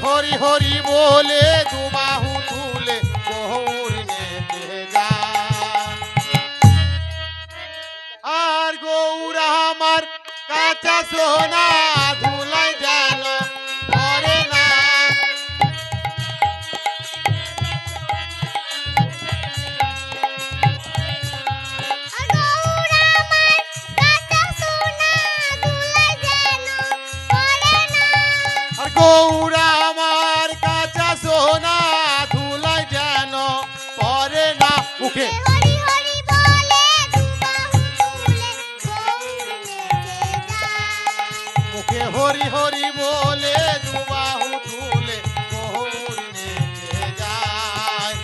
হরি হরি বলে দুবাহু তুলে গৌর নেচে যায়। আর গৌর আমার কাঁচা সোনা ধুলাই যেন পড়ে না। আর গৌর আমার কাঁচা সোনা ধুলাই যেন পড়ে না। মুখে মুখে হরি হরি বলে দুবাহু তুলে গৌর নেচে যায়।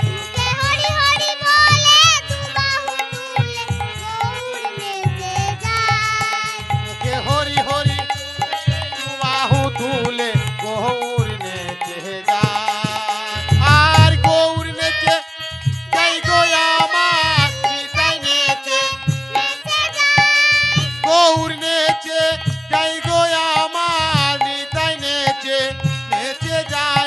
মুখে হরি হরি দুবাহু তুলে গৌর নেচে যায়। আর গৌর নেচে যাই গো আমার নিতাই নেচে। গৌর নেচে যাই গো আমার নিতাই নেচে নেচে যায়।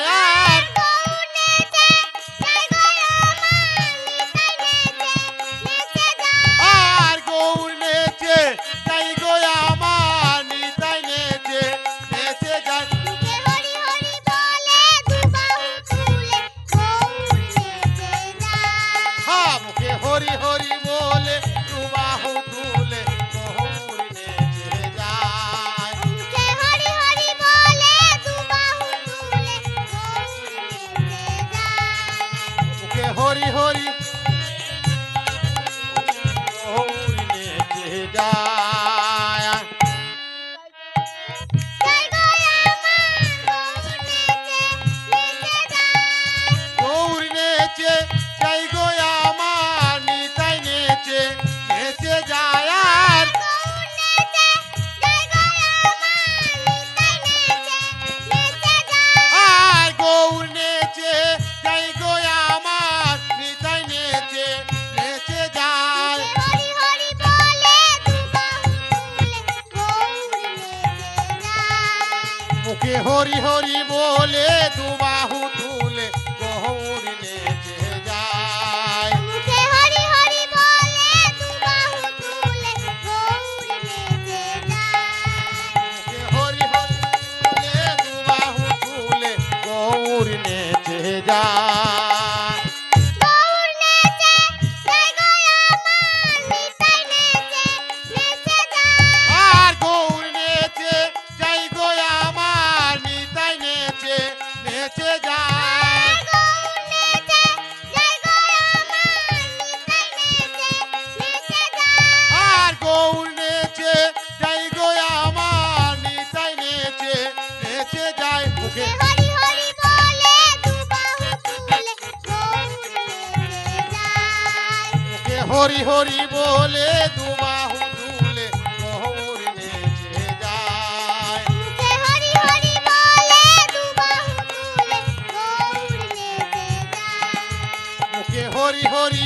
আর গৌর নেচে যাই গো আমার নিতাই নেচে নেচে যায়। হ্যাঁ মুখে হরি হরি বলে দুবাহু তুলে গৌর নেচে যায়। মুখে হরি হরি গৌর নেচে যায়। গৌর নেচে যাই গো আমার নিতাই নেচে নেচে যায়। আর গৌর নেচে যাই গো আমার নিতাই নেচে নেচে যায়। মুখে হরি হরি বলে দুবাহু তুলে গৌর নেচে যায়। মুখে হরি হরি বলে দুবাহু তুলে গৌর নেচে যায়। আর গৌর নেচে যাই গো আমার নিতাই নেচে নেচে যায়। আর গৌর নেচে যাই গো আমার নিতাই নেচে নেচে যায়। মুখে মুখে হরি হরি বলে দুবাহু তুলে গৌর নেচে যায়। মুখে হরি হরি